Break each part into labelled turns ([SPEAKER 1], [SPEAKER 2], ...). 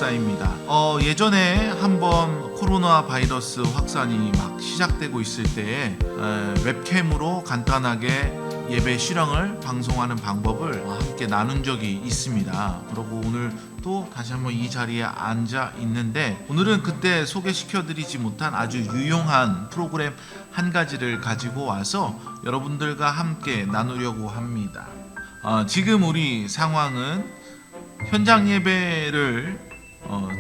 [SPEAKER 1] 목사입니다. 예전에 한번 코로나 바이러스 확산이 막 시작되고 있을 때에 웹캠으로 간단하게 예배 실황을 방송하는 방법을 함께 나눈 적이 있습니다. 그리고 오늘 또 다시 한번 이 자리에 앉아 있는데, 오늘은 그때 소개시켜 드리지 못한 아주 유용한 프로그램 한 가지를 가지고 와서 여러분들과 함께 나누려고 합니다. 지금 우리 상황은 현장 예배를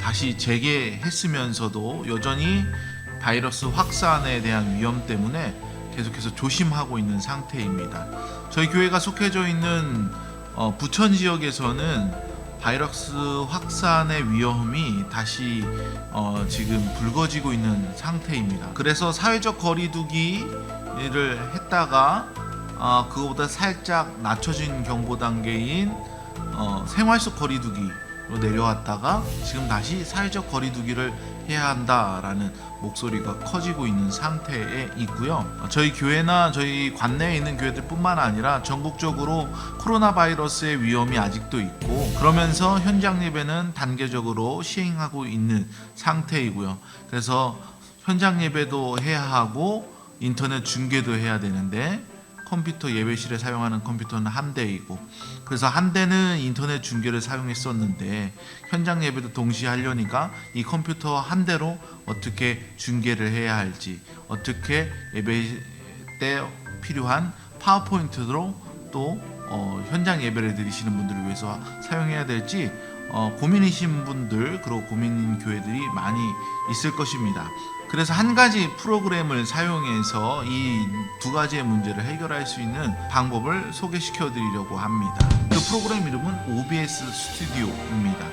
[SPEAKER 1] 다시 재개했으면서도 여전히 바이러스 확산에 대한 위험 때문에 계속해서 조심하고 있는 상태입니다. 저희 교회가 속해져 있는 부천 지역에서는 바이러스 확산의 위험이 다시 지금 불거지고 있는 상태입니다. 그래서 사회적 거리두기를 했다가 그거보다 살짝 낮춰진 경보 단계인 생활 속 거리두기로 내려왔다가 지금 다시 사회적 거리두기를 해야 한다라는 목소리가 커지고 있는 상태에 있고요. 저희 교회나 저희 관내에 있는 교회들 뿐만 아니라 전국적으로 코로나 바이러스의 위험이 아직도 있고, 그러면서 현장 예배는 단계적으로 시행하고 있는 상태이고요. 그래서 현장 예배도 해야 하고 인터넷 중계도 해야 되는데, 컴퓨터 예배실에 사용하는 컴퓨터는 한 대이고, 그래서 한 대는 인터넷 중계를 사용했었는데 현장 예배도 동시에 하려니까 이 컴퓨터 한 대로 어떻게 중계를 해야 할지, 어떻게 예배 때 필요한 파워포인트로 또 현장 예배를 드리시는 분들을 위해서 사용해야 될지 고민이신 분들, 그리고 고민인 교회들이 많이 있을 것입니다. 그래서 한 가지 프로그램을 사용해서 이 두 가지의 문제를 해결할 수 있는 방법을 소개시켜 드리려고 합니다. 그 프로그램 이름은 OBS 스튜디오입니다.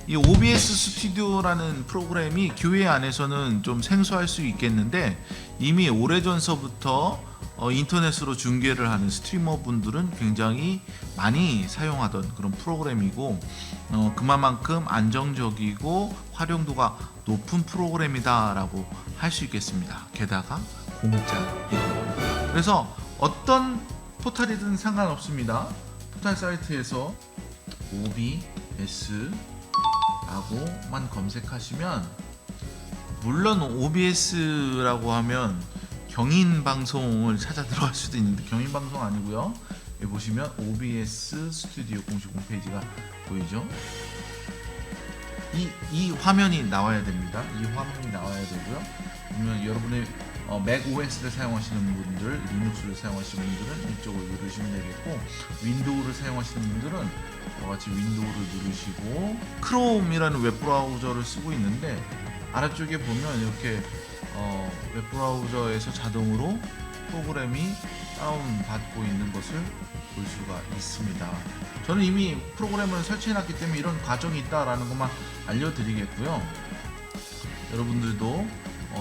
[SPEAKER 1] 이 OBS 스튜디오라는 프로그램이 교회 안에서는 좀 생소할 수 있겠는데, 이미 오래전서부터 인터넷으로 중계를 하는 스트리머 분들은 굉장히 많이 사용하던 그런 프로그램이고, 그만큼 안정적이고 활용도가 높은 프로그램이다라고 할 수 있겠습니다. 게다가 공짜이고, 그래서 어떤 포탈이든 상관없습니다. 포탈 사이트에서 OBS 라고만 검색하시면, 물론 OBS라고 하면 경인 방송을 찾아 들어갈 수도 있는데 경인 방송 아니고요. 여기 보시면 OBS 스튜디오 공식 홈페이지가 보이죠? 이 화면이 나와야 됩니다. 이 화면이 나와야 되고요. 그러면 여러분의 맥 OS를 사용하시는 분들, 리눅스를 사용하시는 분들은 이쪽을 누르시면 되겠고, 윈도우를 사용하시는 분들은 같이 윈도우를 누르시고, 크롬이라는 웹브라우저를 쓰고 있는데 아래쪽에 보면 이렇게 웹브라우저에서 자동으로 프로그램이 다운받고 있는 것을 볼 수가 있습니다. 저는 이미 프로그램을 설치해놨기 때문에 이런 과정이 있다라는 것만 알려드리겠고요. 여러분들도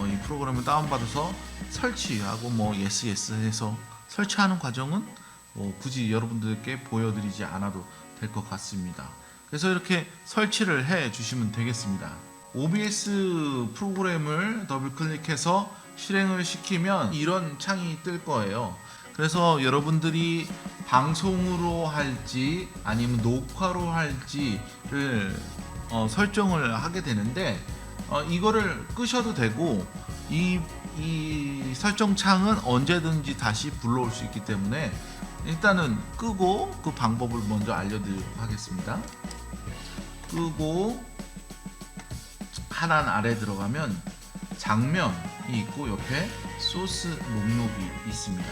[SPEAKER 1] 이 프로그램을 다운받아서 설치하고 yes 해서 설치하는 과정은 굳이 여러분들께 보여드리지 않아도 될 것 같습니다. 그래서 이렇게 설치를 해 주시면 되겠습니다. OBS 프로그램을 더블 클릭해서 실행을 시키면 이런 창이 뜰 거예요. 그래서 여러분들이 방송으로 할지 아니면 녹화로 할지를 설정을 하게 되는데, 이거를 끄셔도 되고 이 설정 창은 언제든지 다시 불러올 수 있기 때문에 일단은 끄고 그 방법을 먼저 알려드리도록 하겠습니다. 끄고 하단 아래 들어가면 장면이 있고 옆에 소스 목록이 있습니다.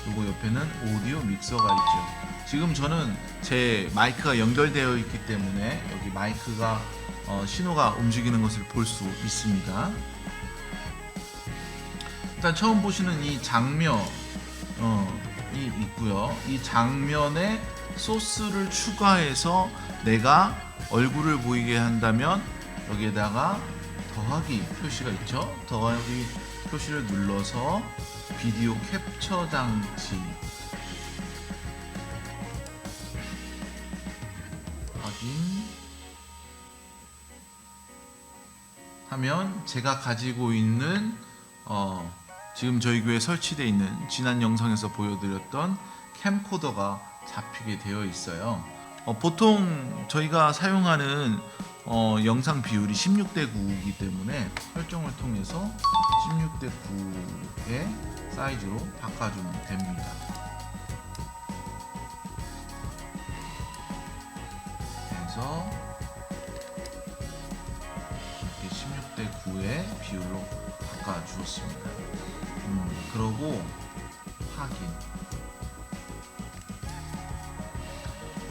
[SPEAKER 1] 그리고 옆에는 오디오 믹서가 있죠. 지금 저는 제 마이크가 연결되어 있기 때문에 여기 마이크가 신호가 움직이는 것을 볼 수 있습니다. 일단 처음 보시는 이 장면이 있고요. 이 장면에 소스를 추가해서 내가 얼굴을 보이게 한다면 여기에다가 더하기 표시가 있죠. 더하기 표시를 눌러서 비디오 캡처 장치 확인 하면 제가 가지고 있는 지금 저희 교회에 설치되어 있는 지난 영상에서 보여드렸던 캠코더가 잡히게 되어 있어요. 보통 저희가 사용하는 영상 비율이 16대 9이기 때문에 설정을 통해서 16대 9의 사이즈로 바꿔주면 됩니다. 그래서 이렇게 16대 9의 비율로 바꿔주었습니다. 그러고 확인.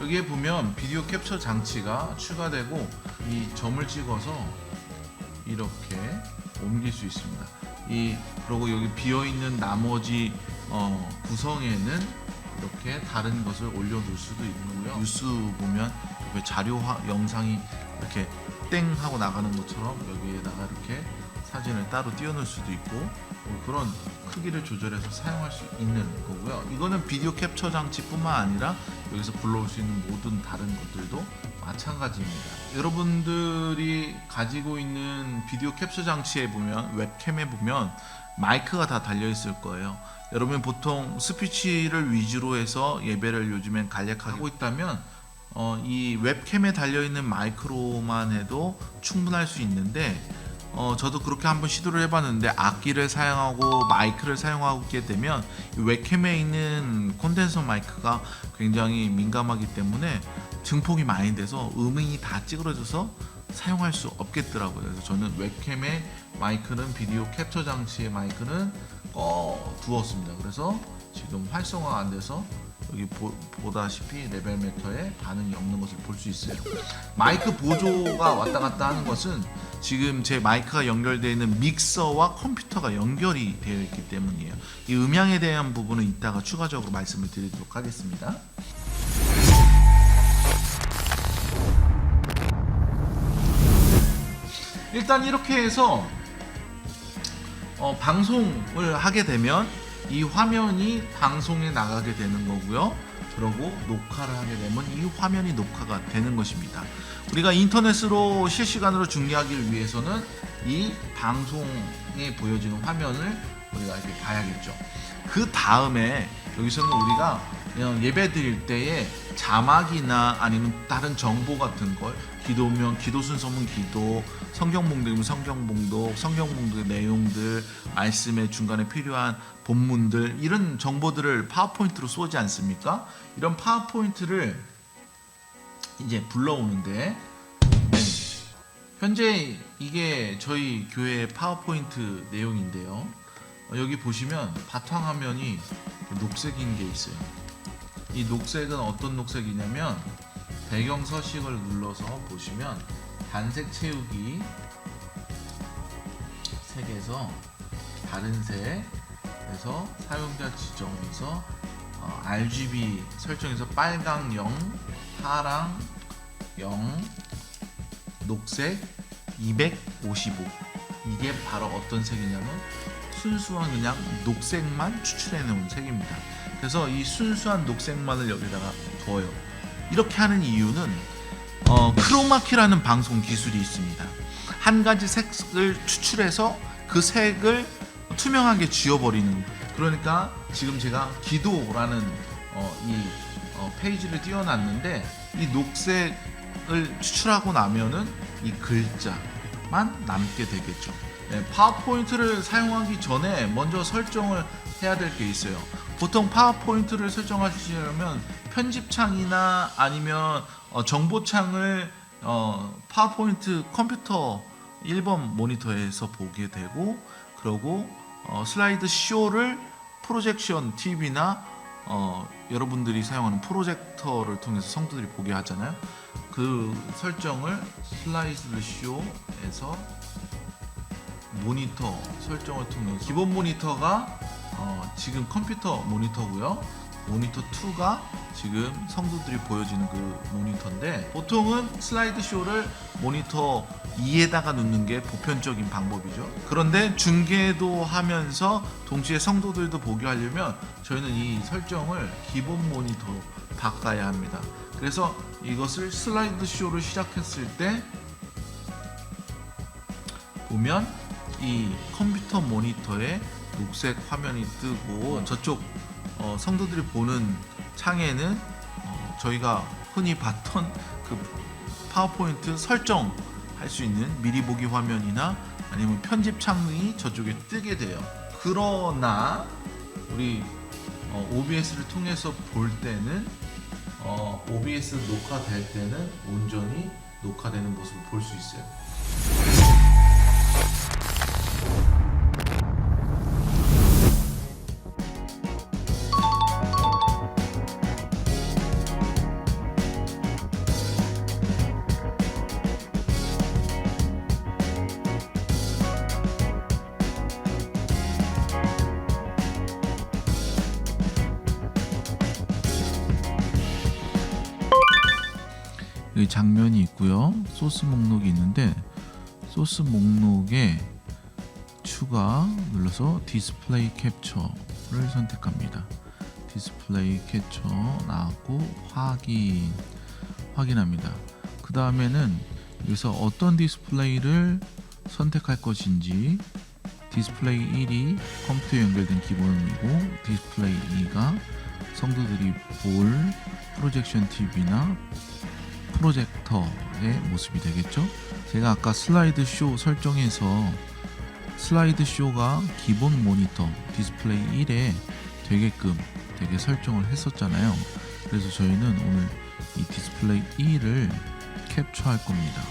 [SPEAKER 1] 여기에 보면 비디오 캡처 장치가 추가되고 이 점을 찍어서 이렇게 옮길 수 있습니다. 그리고 여기 비어 있는 나머지 구성에는 이렇게 다른 것을 올려놓을 수도 있고요. 뉴스 보면 자료 영상이 이렇게 땡 하고 나가는 것처럼 여기에다가 이렇게 사진을 따로 띄워놓을 수도 있고 그런 크기를 조절해서 사용할 수 있는 거고요. 이거는 비디오 캡처 장치뿐만 아니라 여기서 불러올 수 있는 모든 다른 것들도 마찬가지입니다. 여러분들이 가지고 있는 비디오 캡처 장치에 보면 웹캠에 보면 마이크가 다 달려 있을 거예요. 여러분 보통 스피치를 위주로 해서 예배를 요즘엔 간략하게 하고 있다면 이 웹캠에 달려 있는 마이크로만 해도 충분할 수 있는데 저도 그렇게 한번 시도를 해봤는데 악기를 사용하고 마이크를 사용하게 되면 웹캠에 있는 콘덴서 마이크가 굉장히 민감하기 때문에 증폭이 많이 돼서 음이 다 찌그러져서 사용할 수 없겠더라고요. 그래서 저는 웹캠의 마이크는 비디오 캡처 장치의 마이크는 두었습니다. 그래서 지금 활성화가 안 돼서 여기 보다시피 레벨 메터에 반응이 없는 것을 볼 수 있어요. 마이크 보조가 왔다 갔다 하는 것은 지금 제 마이크가 연결되어 있는 믹서와 컴퓨터가 연결이 되어 있기 때문이에요. 이 음향에 대한 부분은 이따가 추가적으로 말씀을 드리도록 하겠습니다. 일단 이렇게 해서 방송을 하게 되면 이 화면이 방송에 나가게 되는 거고요. 그리고 녹화를 하게 되면 이 화면이 녹화가 되는 것입니다. 우리가 인터넷으로 실시간으로 중계하기 위해서는 이 방송에 보여지는 화면을 우리가 이렇게 봐야겠죠. 그 다음에 여기서는 우리가 예배 드릴 때에 자막이나 아니면 다른 정보 같은 걸 기도면 기도 순서면 기도, 성경 봉독이면 성경 봉독, 성경 봉독의 내용들, 말씀의 중간에 필요한 본문들 이런 정보들을 파워포인트로 쏘지 않습니까? 이런 파워포인트를 이제 불러오는데 현재 이게 저희 교회의 파워포인트 내용인데요. 여기 보시면 바탕화면이 녹색인 게 있어요. 이 녹색은 어떤 녹색이냐면 배경 서식을 눌러서 보시면 단색 채우기 색에서 다른 색에서 사용자 지정에서 RGB 설정에서 빨강 0, 파랑 0, 녹색 255 이게 바로 어떤 색이냐면 순수한 그냥 녹색만 추출해 놓은 색입니다. 그래서 이 순수한 녹색만을 여기다가 둬요. 이렇게 하는 이유는 크로마키라는 방송 기술이 있습니다. 한 가지 색을 추출해서 그 색을 투명하게 지워버리는. 그러니까 지금 제가 기도라는 이 페이지를 띄워놨는데 이 녹색을 추출하고 나면은 이 글자만 남게 되겠죠. 네, 파워포인트를 사용하기 전에 먼저 설정을 해야 될 게 있어요. 보통 파워포인트를 설정하시려면 편집창이나 아니면 정보창을 파워포인트 컴퓨터 1번 모니터에서 보게 되고 그리고 슬라이드 쇼를 프로젝션 TV나 여러분들이 사용하는 프로젝터를 통해서 성도들이 보게 하잖아요. 그 설정을 슬라이드 쇼에서 모니터 설정을 통해서 기본 모니터가 지금 컴퓨터 모니터고요. 모니터 2가 지금 성도들이 보여지는 그 모니터인데 보통은 슬라이드 쇼를 모니터 2에다가 놓는 게 보편적인 방법이죠. 그런데 중계도 하면서 동시에 성도들도 보게 하려면 저희는 이 설정을 기본 모니터로 바꿔야 합니다. 그래서 이것을 슬라이드 쇼를 시작했을 때 보면 이 컴퓨터 모니터에 녹색 화면이 뜨고 저쪽 성도들이 보는 창에는 저희가 흔히 봤던 그 파워포인트 설정할 수 있는 미리 보기 화면이나 아니면 편집 창이 저쪽에 뜨게 돼요. 그러나 우리 OBS를 통해서 볼 때는 OBS 녹화될 때는 온전히 녹화되는 모습을 볼 수 있어요. 여기 장면이 있고요. 소스 목록이 있는데 소스 목록에 추가 눌러서 디스플레이 캡처를 선택합니다. 디스플레이 캡처 나왔고 확인합니다. 그 다음에는 여기서 어떤 디스플레이를 선택할 것인지 디스플레이 1이 컴퓨터에 연결된 기본이고 디스플레이 2가 성도들이 볼 프로젝션 TV나 프로젝터의 모습이 되겠죠. 제가 아까 슬라이드 쇼 설정에서 슬라이드 쇼가 기본 모니터 디스플레이 1에 되게끔 되게 설정을 했었잖아요. 그래서 저희는 오늘 이 디스플레이 2를 캡처할 겁니다.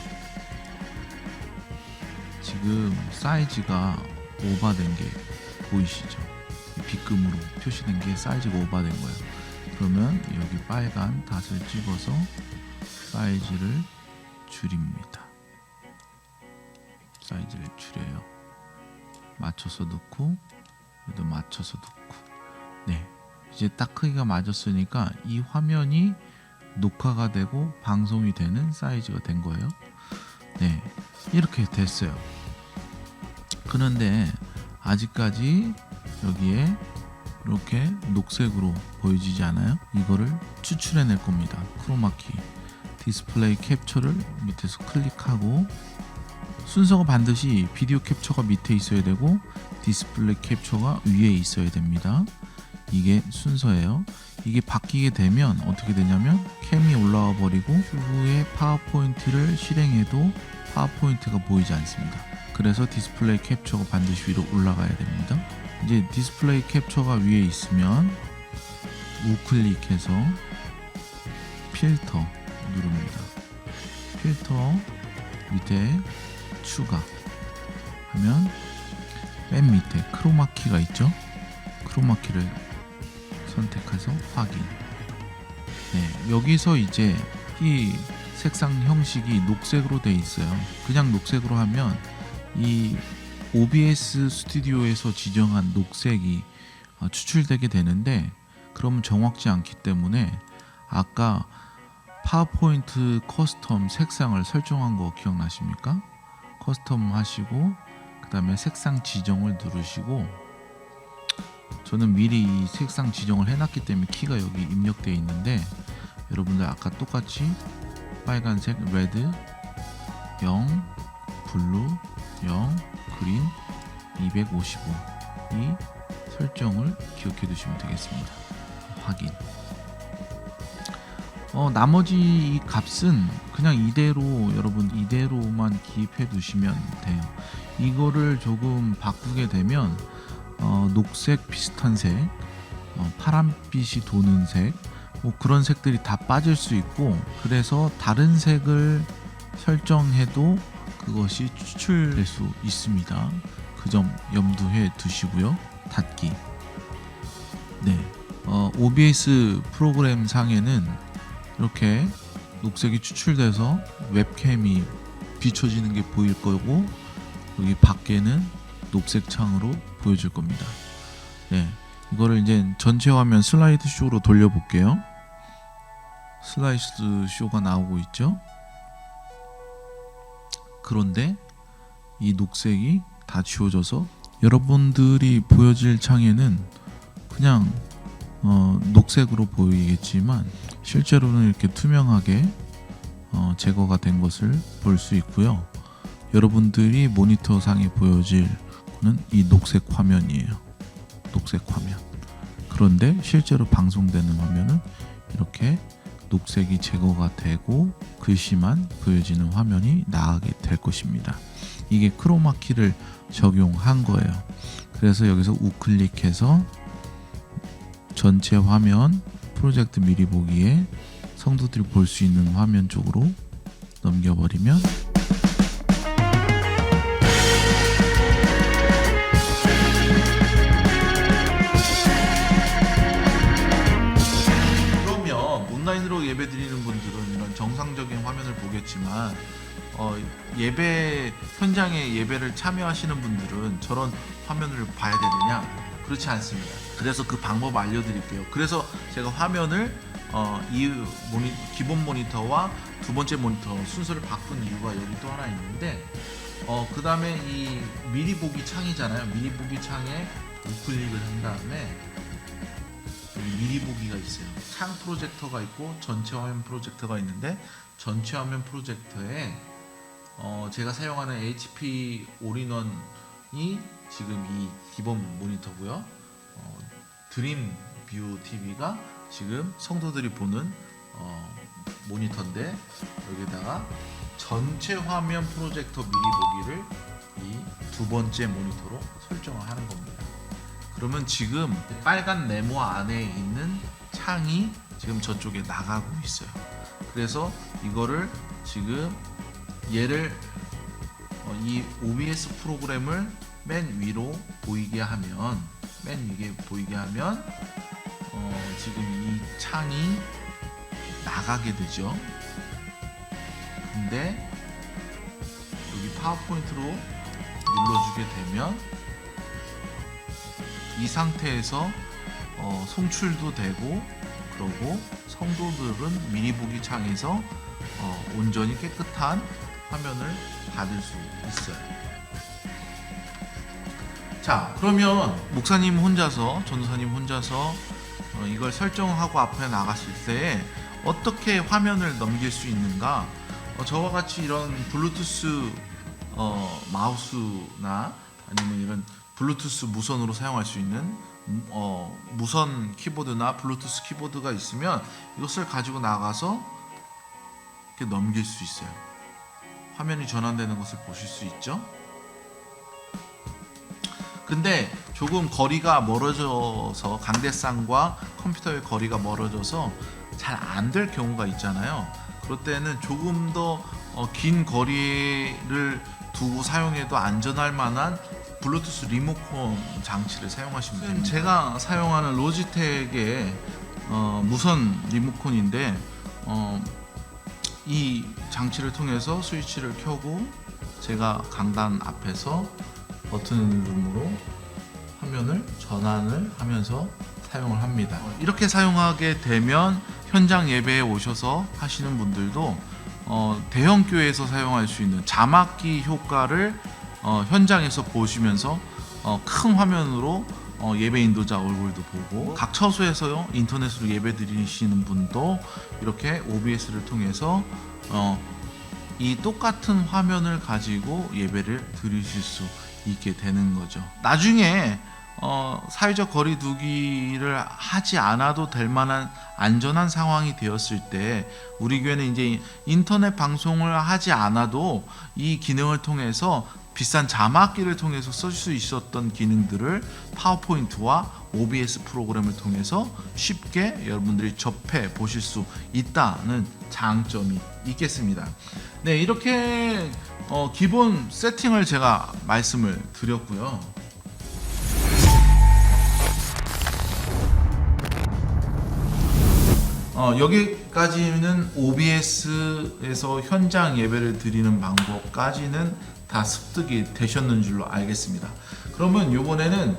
[SPEAKER 1] 지금 사이즈가 오버된 게 보이시죠? B금으로 표시된 게 사이즈가 오버된 거예요. 그러면 여기 빨간 닷을 찍어서 사이즈를 줄입니다. 사이즈를 줄여요. 맞춰서 넣고 여기도 맞춰서 넣고. 네, 이제 딱 크기가 맞았으니까 이 화면이 녹화가 되고 방송이 되는 사이즈가 된 거예요. 네, 이렇게 됐어요. 그런데 아직까지 여기에 이렇게 녹색으로 보여지지 않아요? 이거를 추출해낼 겁니다. 크로마키 디스플레이 캡처를 밑에서 클릭하고 순서가 반드시 비디오 캡처가 밑에 있어야 되고 디스플레이 캡처가 위에 있어야 됩니다. 이게 순서예요. 이게 바뀌게 되면 어떻게 되냐면 캠이 올라와 버리고 후에 파워포인트를 실행해도 파워포인트가 보이지 않습니다. 그래서 디스플레이 캡처가 반드시 위로 올라가야 됩니다. 이제 디스플레이 캡처가 위에 있으면 우클릭해서 필터 누릅니다. 필터 밑에 추가 하면 맨 밑에 크로마키가 있죠. 크로마키를 선택해서 확인. 네, 여기서 이제 이 색상 형식이 녹색으로 되어 있어요. 그냥 녹색으로 하면 이 OBS 스튜디오에서 지정한 녹색이 추출되게 되는데 그러면 정확지 않기 때문에 아까 파워포인트 커스텀 색상을 설정한 거 기억나십니까? 커스텀 하시고 그 다음에 색상 지정을 누르시고 저는 미리 이 색상 지정을 해놨기 때문에 키가 여기 입력되어 있는데 여러분들 아까 똑같이 빨간색 레드 0 블루 0 그린 255 이 설정을 기억해 두시면 되겠습니다. 확인. 나머지 이 값은 그냥 이대로 여러분 이대로만 기입해 두시면 돼요. 이거를 조금 바꾸게 되면 녹색 비슷한 색, 파란빛이 도는 색, 뭐 그런 색들이 다 빠질 수 있고 그래서 다른 색을 설정해도 그것이 추출될 수 있습니다. 그 점 염두해 두시고요. 닫기. 네, OBS 프로그램 상에는 이렇게 녹색이 추출돼서 웹캠이 비춰지는 게 보일 거고 여기 밖에는 녹색 창으로 보여줄 겁니다. 네, 이거를 이제 전체 화면 슬라이드 쇼로 돌려볼게요. 슬라이드 쇼가 나오고 있죠. 그런데 이 녹색이 다 지워져서 여러분들이 보여질 창에는 그냥 녹색으로 보이겠지만 실제로는 이렇게 투명하게 제거가 된 것을 볼 수 있고요. 여러분들이 모니터 상에 보여질 이 녹색 화면이에요. 녹색 화면. 그런데 실제로 방송되는 화면은 이렇게 녹색이 제거가 되고 글씨만 보여지는 화면이 나가게 될 것입니다. 이게 크로마키를 적용한 거예요. 그래서 여기서 우클릭해서 전체 화면 프로젝트 미리 보기에 성도들이 볼 수 있는 화면 쪽으로 넘겨버리면 온라인으로 예배 드리는 분들은 이런 정상적인 화면을 보겠지만 예배 현장에 예배를 참여하시는 분들은 저런 화면을 봐야 되느냐? 그렇지 않습니다. 그래서 그 방법 알려드릴게요. 그래서 제가 화면을 기본 모니터와 두 번째 모니터 순서를 바꾼 이유가 여기 또 하나 있는데 그 다음에 이 미리 보기 창이잖아요. 미리 보기 창에 우클릭을 한 다음에 여기 미리 보기가 있어요. 창 프로젝터가 있고 전체 화면 프로젝터가 있는데 전체 화면 프로젝터에 제가 사용하는 HP 올인원이 지금 이 기본 모니터고요. 드림 뷰 TV가 지금 성도들이 보는 모니터인데 여기다가 전체 화면 프로젝터 미리 보기를 이 두 번째 모니터로 설정을 하는 겁니다. 그러면 지금 빨간 네모 안에 있는 창이 지금 저쪽에 나가고 있어요. 그래서 이거를 지금 얘를 이 OBS 프로그램을 맨 위로 보이게 하면 지금 이 창이 나가게 되죠. 근데 여기 파워포인트로 눌러주게 되면 이 상태에서 송출도 되고 그러고 성도들은 미리 보기 창에서 온전히 깨끗한 화면을 받을 수 있어요. 자, 그러면 목사님 혼자서 전도사님 혼자서 이걸 설정하고 앞에 나갔을 때 어떻게 화면을 넘길 수 있는가? 저와 같이 이런 블루투스 마우스나 아니면 이런 블루투스 무선으로 사용할 수 있는 무선 키보드나 블루투스 키보드가 있으면 이것을 가지고 나가서 이렇게 넘길 수 있어요. 화면이 전환되는 것을 보실 수 있죠. 근데 조금 거리가 멀어져서 강대상과 컴퓨터의 거리가 멀어져서 잘 안 될 경우가 있잖아요. 그럴 때는 조금 더 긴 거리를 두고 사용해도 안전할 만한 블루투스 리모컨 장치를 사용하시면 됩니다. 제가 사용하는 로지텍의 무선 리모컨인데 이 장치를 통해서 스위치를 켜고 제가 강단 앞에서 버튼을 누르므로 화면을 전환을 하면서 사용을 합니다. 이렇게 사용하게 되면 현장 예배에 오셔서 하시는 분들도 대형 교회에서 사용할 수 있는 자막기 효과를 현장에서 보시면서 큰 화면으로 예배 인도자 얼굴도 보고 각 처소에서 인터넷으로 예배 드리시는 분도 이렇게 OBS를 통해서 이 똑같은 화면을 가지고 예배를 드리실 수 있게 되는 거죠. 나중에 사회적 거리 두기를 하지 않아도 될 만한 안전한 상황이 되었을 때 우리 교회는 이제 인터넷 방송을 하지 않아도 이 기능을 통해서 비싼 자막기를 통해서 쓸 수 있었던 기능들을 파워포인트와 OBS 프로그램을 통해서 쉽게 여러분들이 접해 보실 수 있다는 장점이 있겠습니다. 네, 이렇게 기본 세팅을 제가 말씀을 드렸고요. 여기까지는 OBS에서 현장 예배를 드리는 방법까지는 다 습득이 되셨는 줄로 알겠습니다. 그러면 이번에는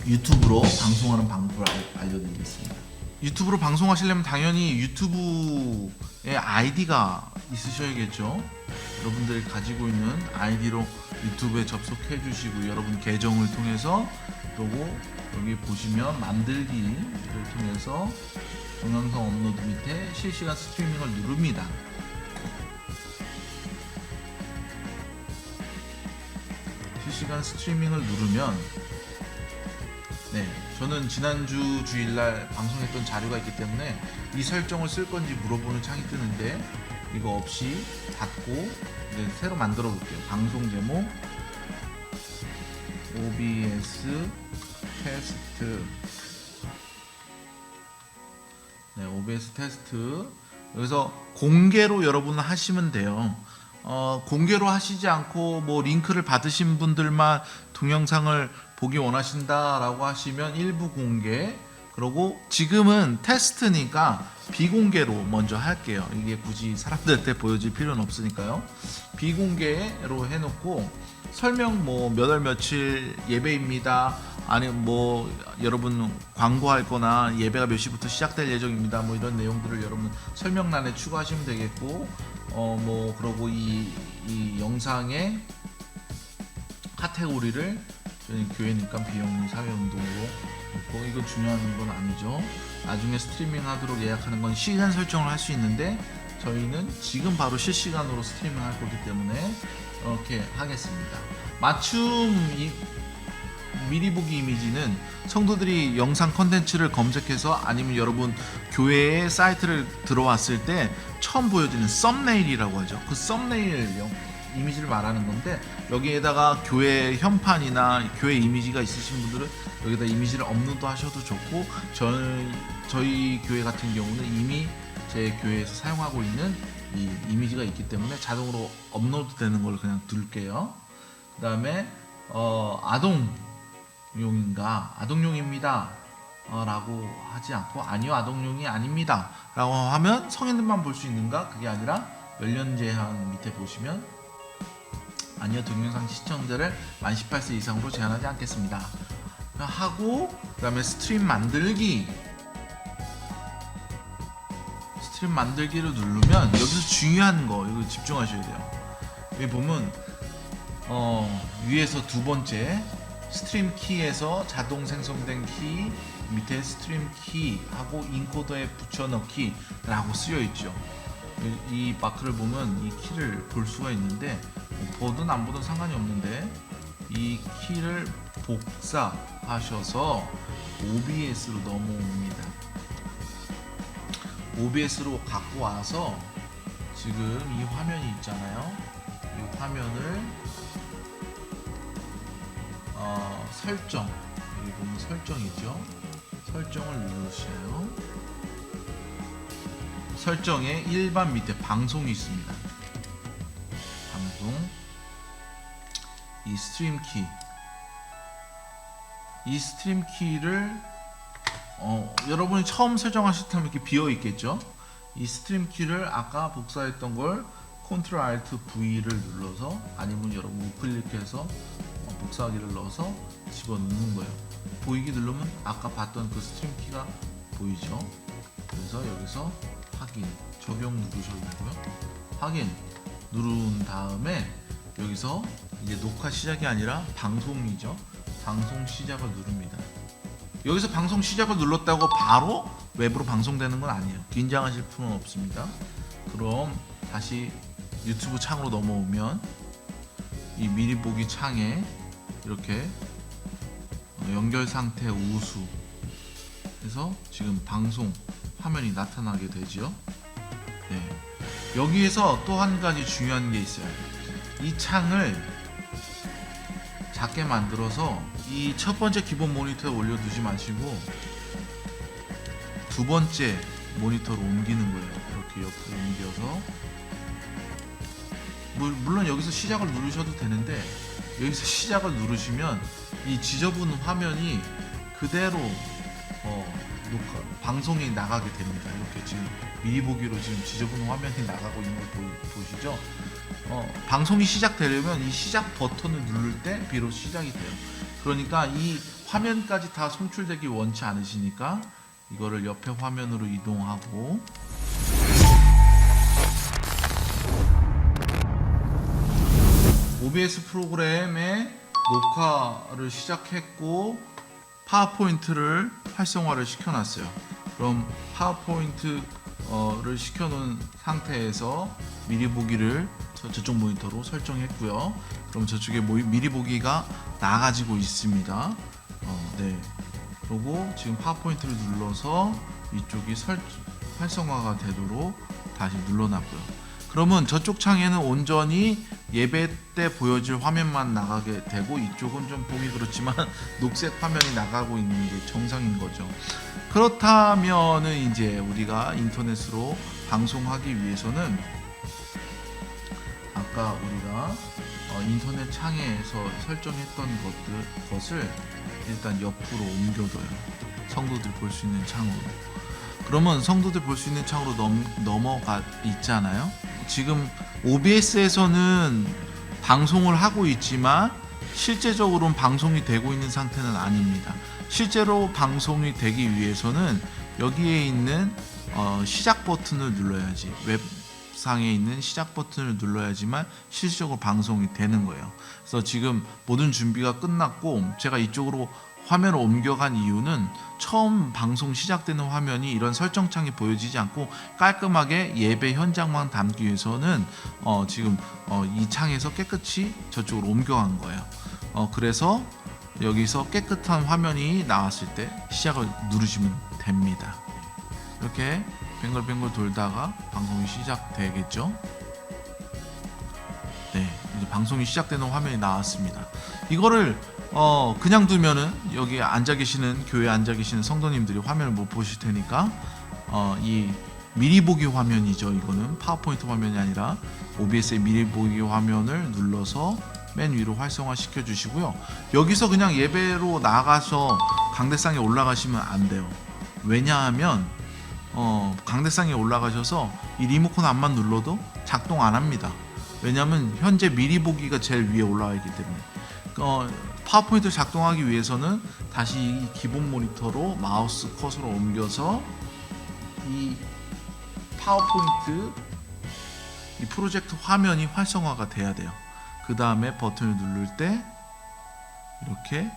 [SPEAKER 1] 유튜브로 방송하는 방법을 알려드리겠습니다. 유튜브로 방송하시려면 당연히 유튜브에 아이디가 있으셔야겠죠. 여러분들이 가지고 있는 아이디로 유튜브에 접속해 주시고 여러분 계정을 통해서 그리고 여기 보시면 만들기를 통해서 동영상 업로드 밑에 실시간 스트리밍을 누릅니다. 실시간 스트리밍을 누르면 네, 저는 지난주 주일날 방송했던 자료가 있기 때문에 이 설정을 쓸 건지 물어보는 창이 뜨는데 이거 없이 닫고 이제 새로 만들어 볼게요. 방송 제목 OBS 테스트. 네, OBS 테스트. 여기서 공개로 여러분은 하시면 돼요. 공개로 하시지 않고 뭐 링크를 받으신 분들만 동영상을 보기 원하신다라고 하시면 일부 공개, 그리고 지금은 테스트니까 비공개로 먼저 할게요. 이게 굳이 사람들한테 보여줄 필요는 없으니까요. 비공개로 해놓고 설명 뭐 몇 월 며칠 예배입니다, 아니면 뭐 여러분 광고할 거나 예배가 몇 시부터 시작될 예정입니다, 뭐 이런 내용들을 여러분 설명란에 추가하시면 되겠고, 뭐 그러고 이 영상의 카테고리를 저희 교회니까 비영 사회운동으로 있고, 이거 중요한 건 아니죠. 나중에 스트리밍 하도록 예약하는 건 시간 설정을 할 수 있는데 저희는 지금 바로 실시간으로 스트리밍 할 거기 때문에 이렇게 하겠습니다. 맞춤 미리 보기 이미지는 성도들이 영상 컨텐츠를 검색해서 아니면 여러분 교회의 사이트를 들어왔을 때 처음 보여지는 썸네일이라고 하죠. 그 썸네일 이미지를 말하는 건데, 여기에다가 교회 현판이나 교회 이미지가 있으신 분들은 여기다 이미지를 업로드 하셔도 좋고, 저희 교회 같은 경우는 이미 제 교회에서 사용하고 있는 이 이미지가 있기 때문에 자동으로 업로드 되는 걸 그냥 둘게요. 그 다음에 아동용입니다 라고 하지 않고, 아니요 아동용이 아닙니다 라고 하면 성인들만 볼 수 있는가? 그게 아니라 연령 제한 밑에 보시면 아니요 동영상 시청자를 만 18세 이상으로 제한하지 않겠습니다 하고, 그 다음에 스트림 만들기를 누르면 여기서 중요한 거 이거 집중하셔야 돼요. 여기 보면 위에서 두 번째 스트림 키에서 자동 생성된 키 밑에 스트림 키 하고 인코더에 붙여넣기 라고 쓰여 있죠. 이 마크를 보면 이 키를 볼 수가 있는데, 보든 안 보든 상관이 없는데 이 키를 복사하셔서 OBS로 넘어옵니다. OBS로 갖고 와서 지금 이 화면이 있잖아요. 이 화면을 설정, 여기 보면 설정이죠. 설정을 누르셔요. 설정에 일반 밑에 방송이 있습니다. 방송, 이 스트림 키를 여러분이 처음 설정하실 때 이렇게 비어 있겠죠. 이 스트림 키를 아까 복사했던 걸 Ctrl Alt V를 눌러서, 아니면 여러분 우클릭해서 복사하기를 넣어서 집어넣는 거예요. 보이기 누르면 아까 봤던 그 스트림 키가 보이죠. 그래서 여기서 확인, 적용 누르셔도 되고요. 확인 누른 다음에 여기서 이제 녹화 시작이 아니라 방송이죠. 방송 시작을 누릅니다. 여기서 방송 시작을 눌렀다고 바로 웹으로 방송되는 건 아니에요. 긴장하실 필요는 없습니다. 그럼 다시 유튜브 창으로 넘어오면 이 미리 보기 창에 이렇게 연결 상태 우수 해서 지금 방송 화면이 나타나게 되죠. 네. 여기에서 또 한 가지 중요한 게 있어요. 이 창을 작게 만들어서 이 첫 번째 기본 모니터에 올려두지 마시고 두 번째 모니터로 옮기는 거예요. 이렇게 옆으로 옮겨서, 물론 여기서 시작을 누르셔도 되는데, 여기서 시작을 누르시면 이 지저분 화면이 그대로 방송이 나가게 됩니다. 이렇게 지금 미리 보기로 지금 지저분 화면이 나가고 있는 걸 보시죠. 방송이 시작되려면 이 시작 버튼을 누를 때 비로소 시작이 돼요. 그러니까 이 화면까지 다 송출되기 원치 않으시니까 이거를 옆에 화면으로 이동하고, OBS 프로그램의 녹화를 시작했고 파워포인트를 활성화를 시켜놨어요. 그럼 파워포인트를 시켜놓은 상태에서 미리 보기를 저쪽 모니터로 설정했고요. 그럼 저쪽에 미리 보기가 나가지고 있습니다. 네. 그리고 지금 파워포인트를 눌러서 이쪽이 활성화가 되도록 다시 눌러놨고요. 그러면 저쪽 창에는 온전히 예배 때 보여질 화면만 나가게 되고, 이쪽은 좀 보기 그렇지만 녹색 화면이 나가고 있는 게 정상인 거죠. 그렇다면은 이제 우리가 인터넷으로 방송하기 위해서는 아까 우리가 인터넷 창에서 설정했던 것을 일단 옆으로 옮겨둬요. 성도들 볼 수 있는 창으로. 그러면 성도들 볼 수 있는 창으로 넘어가 있잖아요. 지금 OBS에서는 방송을 하고 있지만 실제적으로는 방송이 되고 있는 상태는 아닙니다. 실제로 방송이 되기 위해서는 여기에 있는 시작 버튼을 눌러야지, 웹상에 있는 시작 버튼을 눌러야지만 실질적으로 방송이 되는 거예요. 그래서 지금 모든 준비가 끝났고 제가 이쪽으로 화면을 옮겨간 이유는 처음 방송 시작되는 화면이 이런 설정창이 보여지지 않고 깔끔하게 예배 현장만 담기 위해서는 지금 이 창에서 깨끗이 저쪽으로 옮겨간 거예요. 그래서 여기서 깨끗한 화면이 나왔을 때 시작을 누르시면 됩니다. 이렇게 뱅글뱅글 돌다가 방송이 시작되겠죠. 네, 이제 방송이 시작되는 화면이 나왔습니다. 이거를 그냥 두면은 여기 앉아 계시는, 교회에 앉아 계시는 성도님들이 화면을 못 보실 테니까 이 미리 보기 화면이죠. 이거는 파워포인트 화면이 아니라 OBS의 미리 보기 화면을 눌러서 맨 위로 활성화 시켜 주시고요. 여기서 그냥 예배로 나가서 강대상에 올라가시면 안 돼요. 왜냐하면 강대상에 올라가셔서 이 리모컨 앞만 눌러도 작동 안 합니다. 왜냐하면 현재 미리 보기가 제일 위에 올라와 있기 때문에. 파워포인트를 작동하기 위해서는 다시 이 기본 모니터로 마우스 커서로 옮겨서 이 파워포인트 이 프로젝트 화면이 활성화가 돼야 돼요. 그 다음에 버튼을 누를 때 이렇게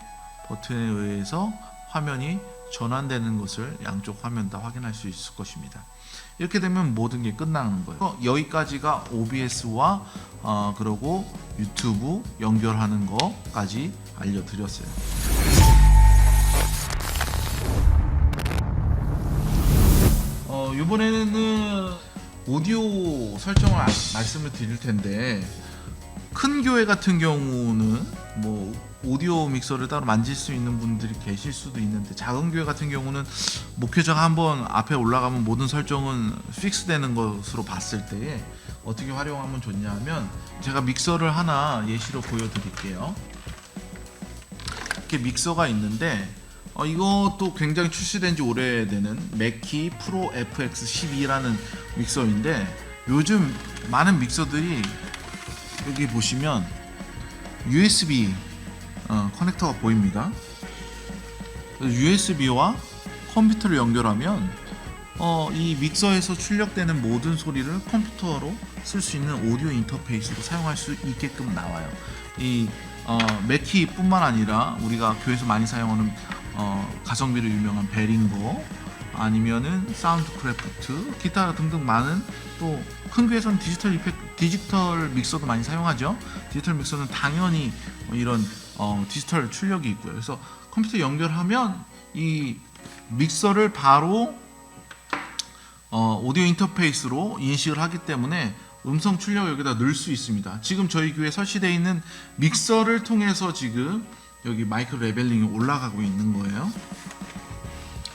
[SPEAKER 1] 버튼에 의해서 화면이 전환되는 것을 양쪽 화면 다 확인할 수 있을 것입니다. 이렇게 되면 모든 게 끝나는 거예요. 여기까지가 OBS와 그리고 유튜브 연결하는 거까지 알려드렸어요. 이번에는 오디오 설정을 말씀을 드릴 텐데, 큰 교회 같은 경우는 뭐 오디오 믹서를 따로 만질 수 있는 분들이 계실 수도 있는데, 작은 교회 같은 경우는 목회자가 한번 앞에 올라가면 모든 설정은 픽스 되는 것으로 봤을 때에 어떻게 활용하면 좋냐 하면, 제가 믹서를 하나 예시로 보여드릴게요. 이렇게 믹서가 있는데 이것도 굉장히 출시된 지 오래되는 맥키 프로 FX12라는 믹서인데, 요즘 많은 믹서들이 여기 보시면 USB 커넥터가 보입니다. USB와 컴퓨터를 연결하면 이 믹서에서 출력되는 모든 소리를 컴퓨터로 쓸 수 있는 오디오 인터페이스로 사용할 수 있게끔 나와요. 이 맥키뿐만 아니라 우리가 교회에서 많이 사용하는 가성비로 유명한 베링거, 아니면은 사운드크래프트, 기타 등등 많은, 또 큰 교회에서는 디지털 믹서도 많이 사용하죠. 디지털 믹서는 당연히 이런 디지털 출력이 있고요. 그래서 컴퓨터 연결하면 이 믹서를 바로 오디오 인터페이스로 인식을 하기 때문에 음성 출력을 여기다 넣을 수 있습니다. 지금 저희 교회에 설치되어 있는 믹서를 통해서 지금 여기 마이크 레벨링이 올라가고 있는 거예요.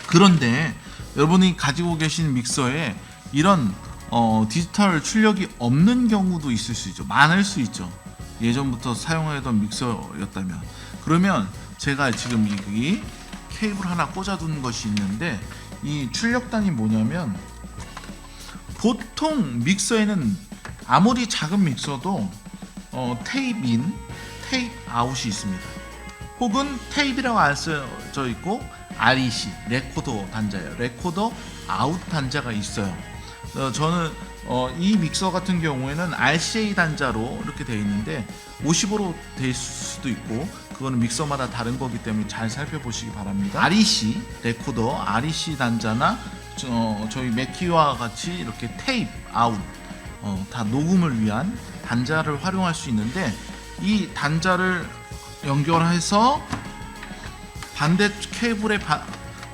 [SPEAKER 1] 그런데 여러분이 가지고 계신 믹서에 이런 디지털 출력이 없는 경우도 있을 수 있죠. 많을 수 있죠. 예전부터 사용하던 믹서였다면. 그러면 제가 지금 이 케이블 하나 꽂아둔 것이 있는데, 이 출력단이 뭐냐면, 보통 믹서에는 아무리 작은 믹서도 테이프 인, 테이프 아웃이 있습니다. 혹은 테이프라고 안 써져 있고 REC, 레코더 단자예요. 레코더 아웃 단자가 있어요. 저는 이 믹서 같은 경우에는 RCA 단자로 이렇게 되어 있는데 55로 될 수도 있고, 그거는 믹서마다 다른 거기 때문에 잘 살펴보시기 바랍니다. REC, 레코더, REC 단자나 저희 맥키와 같이 이렇게 테이프 아웃, 다 녹음을 위한 단자를 활용할 수 있는데, 이 단자를 연결해서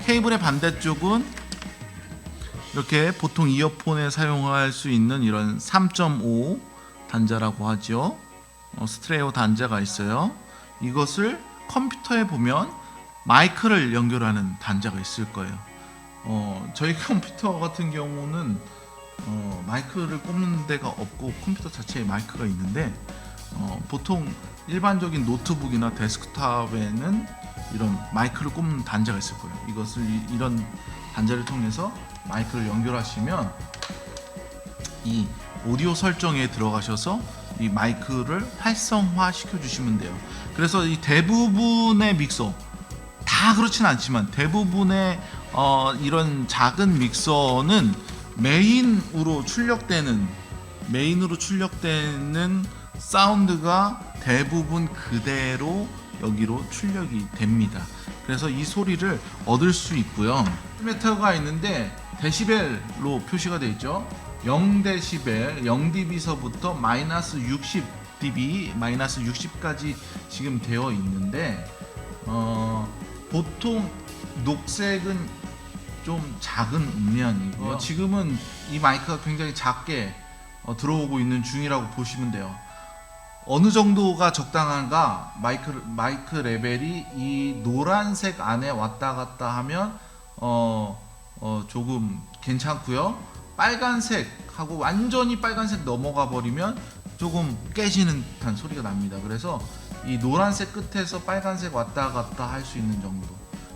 [SPEAKER 1] 케이블의 반대쪽은 이렇게 보통 이어폰에 사용할 수 있는 이런 3.5 단자라고 하죠. 스테레오 단자가 있어요. 이것을 컴퓨터에 보면 마이크를 연결하는 단자가 있을 거예요. 저희 컴퓨터 같은 경우는 마이크를 꼽는 데가 없고 컴퓨터 자체에 마이크가 있는데 보통 일반적인 노트북이나 데스크탑에는 이런 마이크를 꼽는 단자가 있을 거예요. 이것을 이런 단자를 통해서 마이크를 연결하시면 이 오디오 설정에 들어가셔서 이 마이크를 활성화 시켜 주시면 돼요. 그래서 이 대부분의 믹서, 다 그렇진 않지만 대부분의 이런 작은 믹서는 메인으로 출력되는 사운드가 대부분 그대로 여기로 출력이 됩니다. 그래서 이 소리를 얻을 수 있고요. 메터가 있는데 데시벨로 표시가 되어 있죠. 0데시벨, 0dB서부터 마이너스 60dB, 마이너스 60까지 지금 되어 있는데 보통 녹색은 좀 작은 음량이고요. 지금은 이 마이크가 굉장히 작게 들어오고 있는 중이라고 보시면 돼요. 어느 정도가 적당한가? 마이크 레벨이 이 노란색 안에 왔다 갔다 하면 조금 괜찮고요. 빨간색하고 완전히 빨간색 넘어가 버리면 조금 깨지는 듯한 소리가 납니다. 그래서 이 노란색 끝에서 빨간색 왔다 갔다 할 수 있는 정도,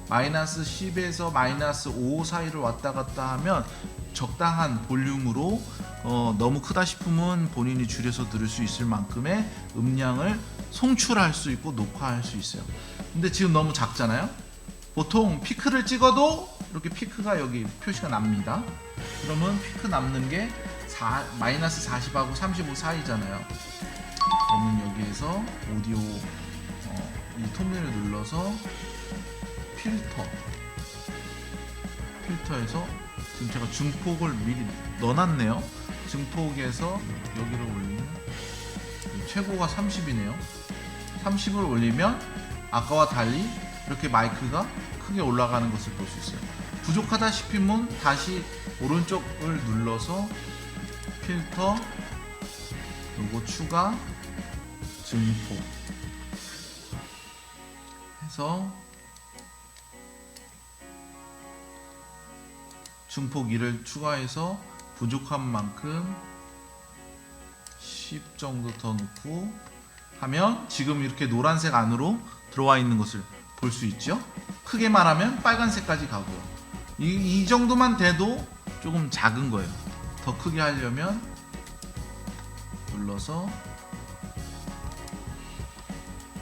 [SPEAKER 1] 마이너스 10에서 마이너스 5 사이를 왔다 갔다 하면 적당한 볼륨으로 너무 크다 싶으면 본인이 줄여서 들을 수 있을 만큼의 음량을 송출할 수 있고 녹화할 수 있어요. 근데 지금 너무 작잖아요. 보통 피크를 찍어도 이렇게 피크가 여기 표시가 납니다. 그러면 피크 남는 게 마이너스 40하고 35 사이잖아요. 그러면 여기에서 오디오 이 톱니를 눌러서 필터에서 지금 제가 증폭을 미리 넣어놨네요. 증폭에서 여기를 올리면 최고가 30이네요. 30을 올리면 아까와 달리 이렇게 마이크가 크게 올라가는 것을 볼 수 있어요. 부족하다 싶으면 다시 오른쪽을 눌러서 필터, 요거 추가, 증폭 해서 증폭 2를 추가해서 부족한 만큼 10 정도 더 넣고 하면 지금 이렇게 노란색 안으로 들어와 있는 것을 볼 수 있죠. 크게 말하면 빨간색까지 가고요. 이 정도만 돼도 조금 작은 거예요. 더 크게 하려면 눌러서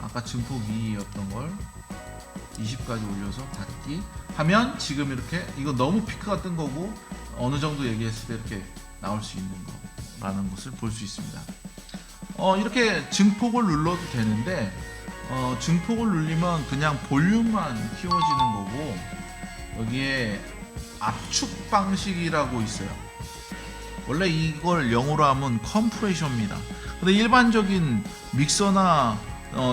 [SPEAKER 1] 아까 증폭 2였던 걸 20까지 올려서 닫기 하면 지금 이렇게, 이거 너무 피크가 뜬 거고 어느 정도 얘기했을 때 이렇게 나올 수 있는 거라는 것을 볼 수 있습니다. 이렇게 증폭을 눌러도 되는데 증폭을 누르면 그냥 볼륨만 키워지는 거고 여기에 압축 방식이라고 있어요. 원래 이걸 영어로 하면 컴프레셔입니다. 근데 일반적인 믹서나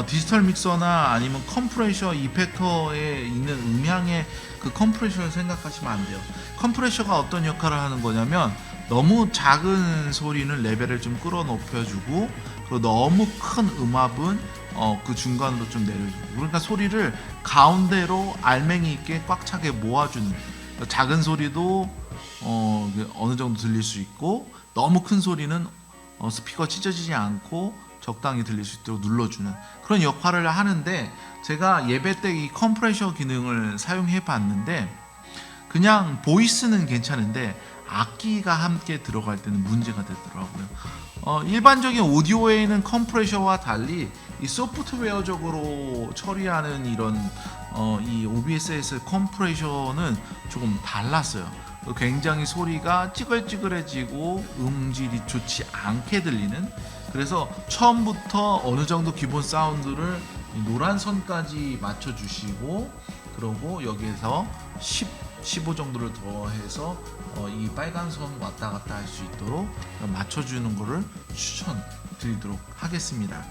[SPEAKER 1] 디지털 믹서나 아니면 컴프레셔 이펙터에 있는 음향의 그 컴프레셔를 생각하시면 안 돼요. 컴프레셔가 어떤 역할을 하는 거냐면 너무 작은 소리는 레벨을 좀 끌어높여주고 그리고 너무 큰 음압은 그 중간으로 좀 내려주고, 그러니까 소리를 가운데로 알맹이 있게 꽉 차게 모아주는, 작은 소리도 어느 정도 들릴 수 있고 너무 큰 소리는 스피커 찢어지지 않고 적당히 들릴 수 있도록 눌러주는 그런 역할을 하는데, 제가 예배 때 이 컴프레셔 기능을 사용해 봤는데 그냥 보이스는 괜찮은데 악기가 함께 들어갈 때는 문제가 되더라고요. 일반적인 오디오에는 컴프레셔와 달리 이 소프트웨어적으로 처리하는 이런 이 OBS의 컴프레셔는 조금 달랐어요. 굉장히 소리가 찌글찌글해지고 음질이 좋지 않게 들리는, 그래서 처음부터 어느 정도 기본 사운드를 노란 선까지 맞춰주시고 그러고 여기에서 15 정도를 더해서 이 빨간 선 왔다 갔다 할 수 있도록 맞춰주는 것을 추천드리도록 하겠습니다.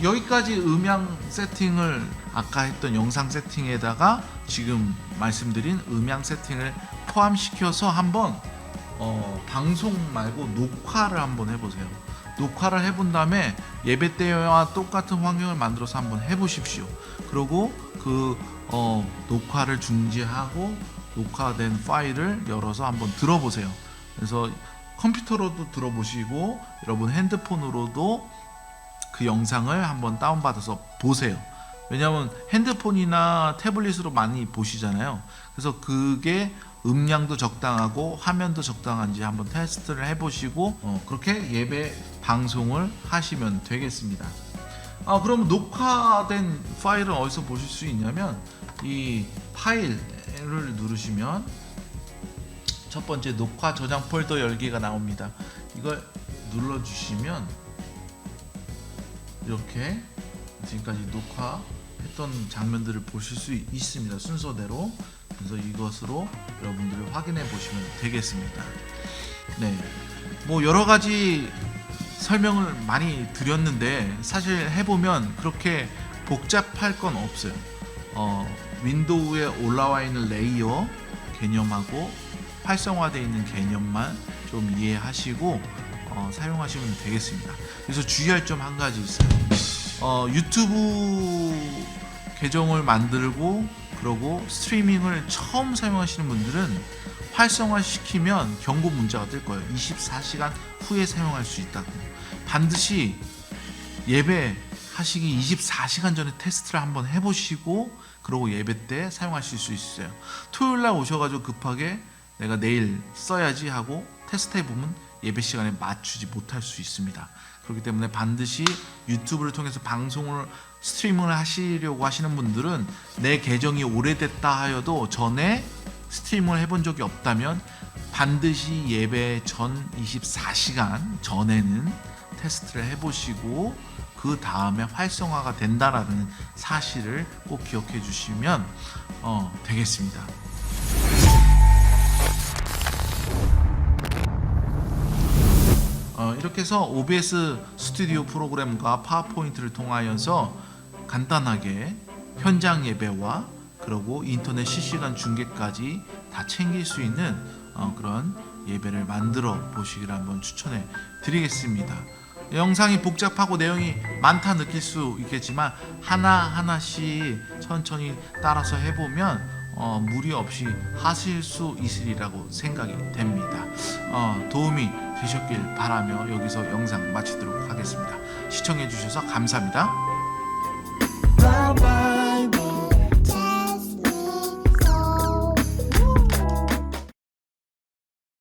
[SPEAKER 1] 여기까지 음향 세팅을 아까 했던 영상 세팅에다가 지금 말씀드린 음향 세팅을 포함시켜서 한번 방송 말고 녹화를 한번 해보세요. 녹화를 해본 다음에 예배 때와 똑같은 환경을 만들어서 한번 해보십시오. 그리고 그 녹화를 중지하고 녹화된 파일을 열어서 한번 들어보세요. 그래서 컴퓨터로도 들어보시고 여러분 핸드폰으로도 그 영상을 한번 다운받아서 보세요. 왜냐하면 핸드폰이나 태블릿으로 많이 보시잖아요. 그래서 그게 음량도 적당하고 화면도 적당한지 한번 테스트를 해보시고 그렇게 예배 방송을 하시면 되겠습니다. 그럼 녹화된 파일은 어디서 보실 수 있냐면 이 파일을 누르시면 첫 번째 녹화 저장 폴더 열기가 나옵니다. 이걸 눌러주시면 이렇게 지금까지 녹화했던 장면들을 보실 수 있습니다. 순서대로. 그래서 이것으로 여러분들을 확인해 보시면 되겠습니다. 네, 뭐 여러 가지 설명을 많이 드렸는데 사실 해보면 그렇게 복잡할 건 없어요. 윈도우에 올라와 있는 레이어 개념하고 활성화되어 있는 개념만 좀 이해하시고 사용하시면 되겠습니다. 그래서 주의할 점 한 가지 있어요. 유튜브 계정을 만들고 그러고 스트리밍을 처음 사용하시는 분들은 활성화 시키면 경고 문자가 뜰 거예요. 24시간 후에 사용할 수 있다고. 반드시 예배 하시기 24시간 전에 테스트를 한번 해보시고 그러고 예배 때 사용하실 수 있어요. 토요일날 오셔가지고 급하게 내가 내일 써야지 하고 테스트 해보면 예배 시간에 맞추지 못할 수 있습니다. 그렇기 때문에 반드시 유튜브를 통해서 방송을 스트리밍을 하시려고 하시는 분들은 내 계정이 오래됐다 하여도 전에 스트리밍을 해본 적이 없다면 반드시 예배 전 24시간 전에는 테스트를 해보시고 그 다음에 활성화가 된다라는 사실을 꼭 기억해 주시면 되겠습니다. 이렇게 해서 OBS 스튜디오 프로그램과 파워포인트를 통하여서 간단하게 현장 예배와 그리고 인터넷 실시간 중계까지 다 챙길 수 있는 그런 예배를 만들어 보시기를 한번 추천해 드리겠습니다. 영상이 복잡하고 내용이 많다 느낄 수 있겠지만 하나하나씩 천천히 따라서 해보면 무리 없이 하실 수 있으리라고 생각이 됩니다. 도움이 되셨길 바라며 여기서 영상 마치도록 하겠습니다. 시청해 주셔서 감사합니다.